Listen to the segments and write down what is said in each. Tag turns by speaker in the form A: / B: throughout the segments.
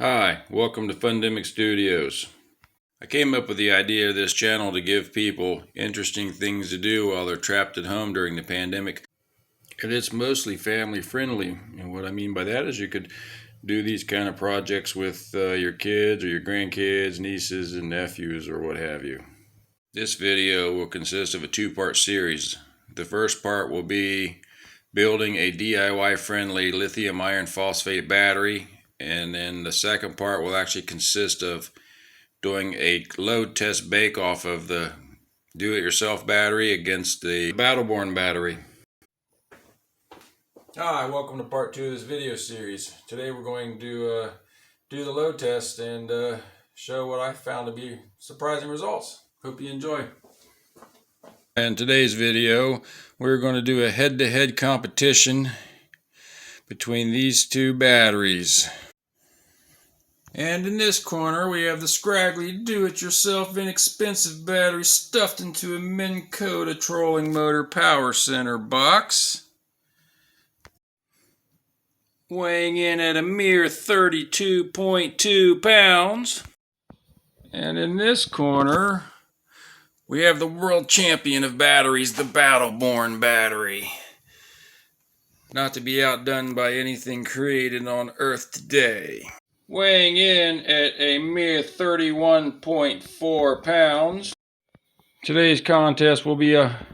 A: Hi, welcome to Fundemic Studios. I came up with the idea of this channel to give people interesting things to do while they're trapped at home during the pandemic. And it's mostly family friendly. And what I mean by that is you could do these kind of projects with your kids or your grandkids, nieces and nephews or what have you. This video will consist of a two-part series. The first part will be building a DIY friendly lithium iron phosphate battery. And then the second part will actually consist of doing a load test bake off of the do-it-yourself battery against the Battleborn Battery. Hi, welcome to part 2 of this video series. Today we're going to do the load test and show what I found to be surprising results. Hope you enjoy. In today's video, we're going to do a head-to-head competition between these two batteries. And in this corner, we have the scraggly, do-it-yourself, inexpensive battery stuffed into a Minn Kota trolling motor power center box, weighing in at a mere 32.2 pounds. And in this corner, we have the world champion of batteries, the Battleborn Battery. Not to be outdone by anything created on Earth today. Weighing in at a mere 31.4 pounds. Today's contest will be a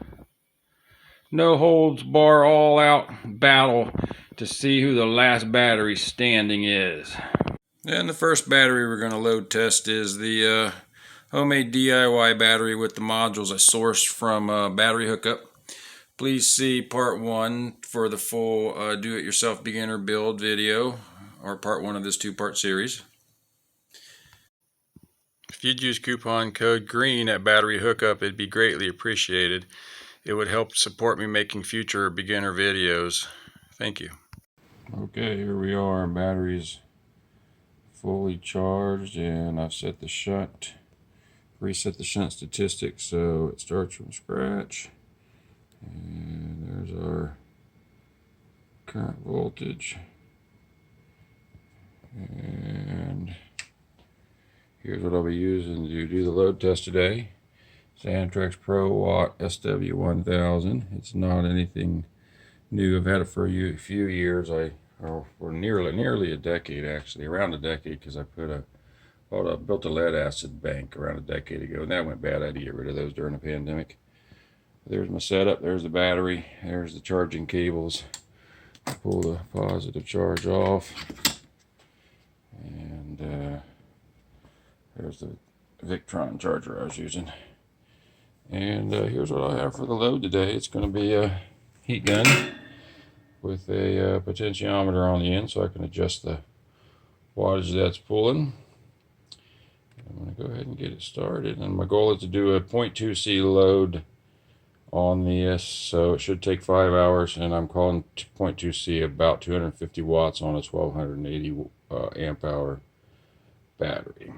A: no-holds-bar, all-out battle to see who the last battery standing is. And the first battery we're going to load test is the homemade DIY battery with the modules I sourced from Battery Hookup. Please see part 1 for the full do-it-yourself beginner build video, or part 1 of this two-part series. If you'd use coupon code GREEN at Battery Hookup, it'd be greatly appreciated. It would help support me making future beginner videos. Thank you. Okay, here we are. Battery's fully charged, and I've set the shunt, reset the shunt statistics so it starts from scratch. And there's our current voltage. And here's what I'll be using to do the load test today. It's Amtrex Pro Watt SW1000. It's not anything new. I've had it for a few years. For nearly a decade, actually, around a decade, because I built a lead acid bank around a decade ago, and that went bad. I had to get rid of those during the pandemic. There's my setup. There's the battery. There's the charging cables. Pull the positive charge off. And there's the Victron charger I was using. And here's what I have for the load today. It's going to be a heat gun with a potentiometer on the end so I can adjust the wattage that's pulling. I'm going to go ahead and get it started. And my goal is to do a 0.2C load on this, so it should take 5 hours, and I'm calling 0.2C about 250 watts on a 1280 amp hour battery.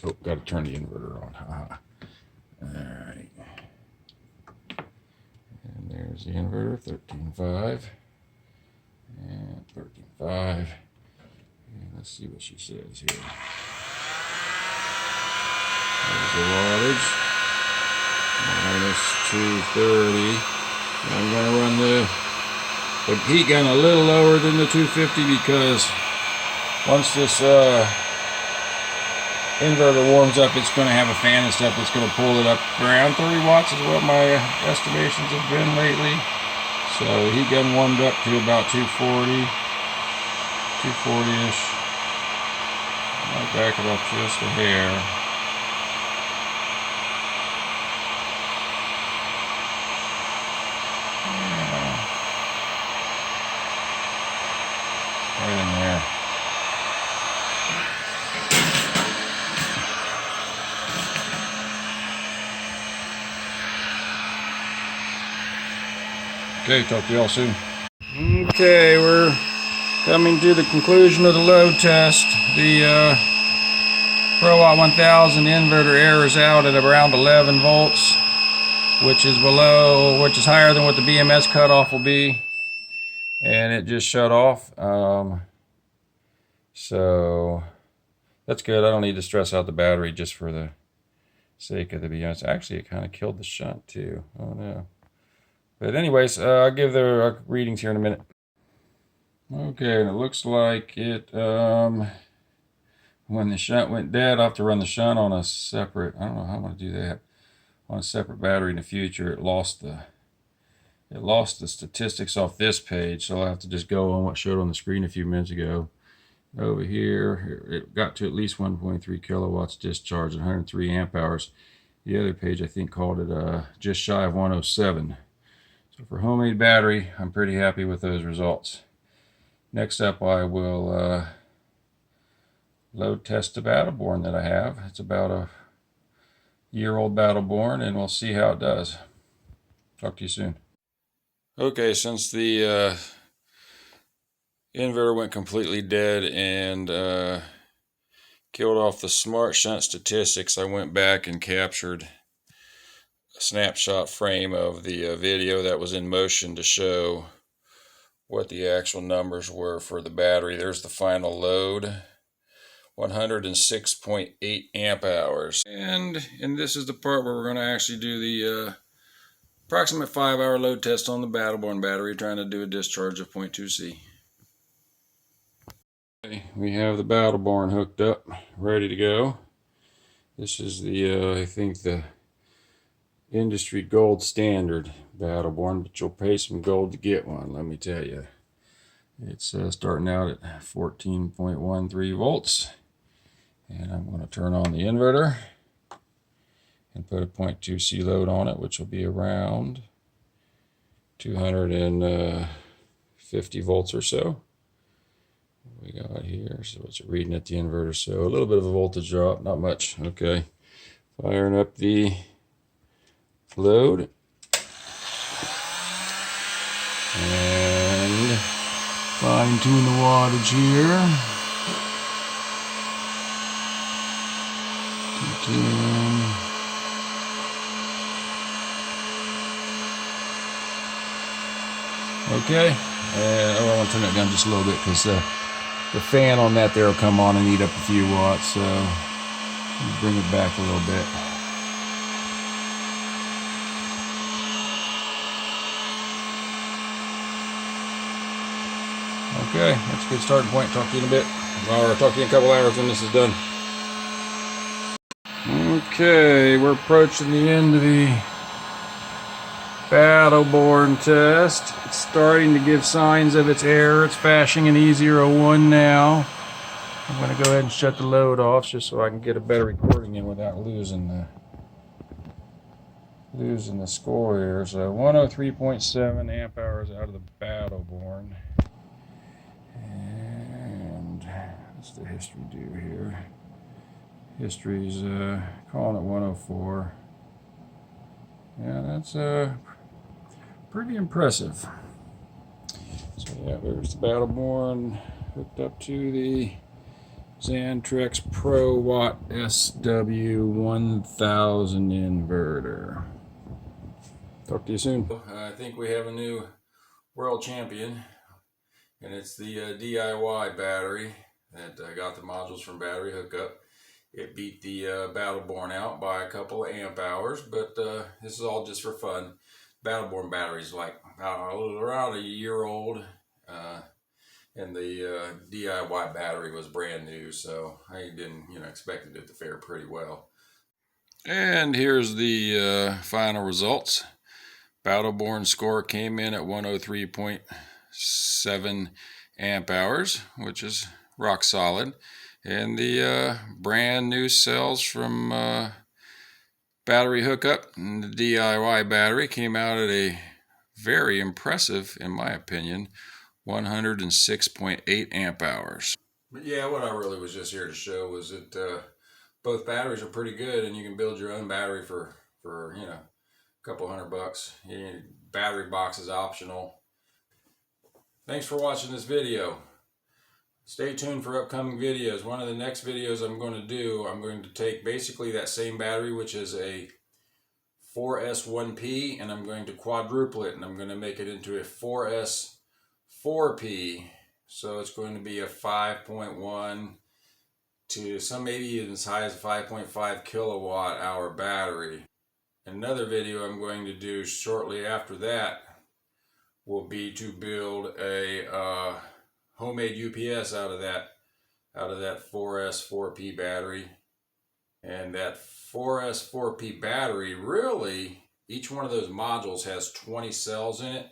A: Oh, got to turn the inverter on. Alright. And there's the inverter, 13.5 and 13.5. And let's see what she says here. There's the wattage. Minus 230. I'm going to run the heat gun a little lower than the 250 because once this inverter warms up, it's going to have a fan and stuff that's going to pull it up around 30 watts is what my estimations have been lately. So the heat gun warmed up to about 240-ish. I'll back it up just a hair. Right in there. Okay, talk to y'all soon. Okay, we're coming to the conclusion of the load test. The Pro Watt 1000 inverter errors out at around 11 volts, which is higher than what the BMS cutoff will be. And it just shut off. So that's good. I don't need to stress out the battery just for the sake of, to be honest. Actually, it kind of killed the shunt too. Oh no. But anyways, I'll give the readings here in a minute. Okay, and it looks like it, when the shunt went dead, I'll have to run the shunt on a separate, I don't know how I'm going to do that, on a separate battery in the future. It lost the statistics off this page, so I'll have to just go on what showed on the screen a few minutes ago. Over here, it got to at least 1.3 kilowatts discharge and 103 amp hours. The other page, I think, called it just shy of 107. So for homemade battery, I'm pretty happy with those results. Next up, I will load test the Battleborn that I have. It's about a year-old Battleborn, and we'll see how it does. Talk to you soon. Okay, since the inverter went completely dead and killed off the smart shunt statistics, I went back and captured a snapshot frame of the video that was in motion to show what the actual numbers were for the battery. There's the final load, 106.8 amp hours. And this is the part where we're going to actually do the approximate 5-hour load test on the Battleborn battery, trying to do a discharge of 0.2 C. Okay, we have the Battleborn hooked up, ready to go. This is the, I think, the industry gold standard Battleborn, but you'll pay some gold to get one, let me tell you. It's starting out at 14.13 volts. And I'm going to turn on the inverter and put a 0.2 C load on it, which will be around 250 volts or so. What we got here, so it's reading at the inverter, so a little bit of a voltage drop, not much. Okay, firing up the load and fine tune the wattage here. 210. Okay, and I want to turn it down just a little bit because the fan on that there will come on and eat up a few watts, so bring it back a little bit. Okay, that's a good starting point. Talk to you in a bit, or talk to you in a couple hours when this is done. Okay, we're approaching the end of the Battleborn test. It's starting to give signs of its error. It's flashing an E01 now. I'm going to go ahead and shut the load off just so I can get a better recording in without losing the score here. So 103.7 amp hours out of the Battleborn. And what's the history do here? History's calling it 104. Yeah, that's pretty impressive. So yeah, there's the Battleborn hooked up to the Xantrex Pro Watt SW1000 inverter. Talk to you soon. I think we have a new world champion, and it's the DIY battery that got the modules from Battery Hookup. It beat the Battleborn out by a couple of amp hours, but this is all just for fun. Battleborn battery is like around a year old, and the DIY battery was brand new, so I didn't expect it to fare pretty well. And here's the final results. Battleborn score came in at 103.7 amp hours, which is rock solid. And the brand new cells from Battery Hookup and the DIY battery came out at a very impressive, in my opinion, 106.8 amp hours. But yeah, what I really was just here to show was that both batteries are pretty good, and you can build your own battery for a couple $100. Battery box is optional. Thanks for watching this video. Stay tuned for upcoming videos. One of the next videos I'm going to take basically that same battery, which is a 4S1P, and I'm going to quadruple it, and I'm going to make it into a 4S4P So it's going to be a 5.1 to some maybe even as high as a 5.5 kilowatt hour battery. Another video I'm going to do shortly after that will be to build a homemade UPS out of that 4S 4P battery. And that 4S 4P battery, really, each one of those modules has 20 cells in it.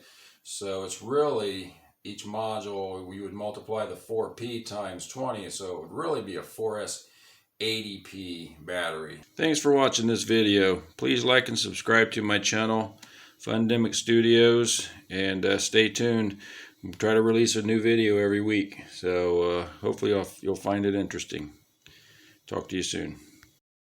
A: So it's really, each module, we would multiply the 4P times 20, so it would really be a 4S 80P battery. Thanks for watching this video. Please like and subscribe to my channel, Fundemic Studios, and stay tuned. We'll try to release a new video every week, so hopefully you'll find it interesting. Talk to you soon.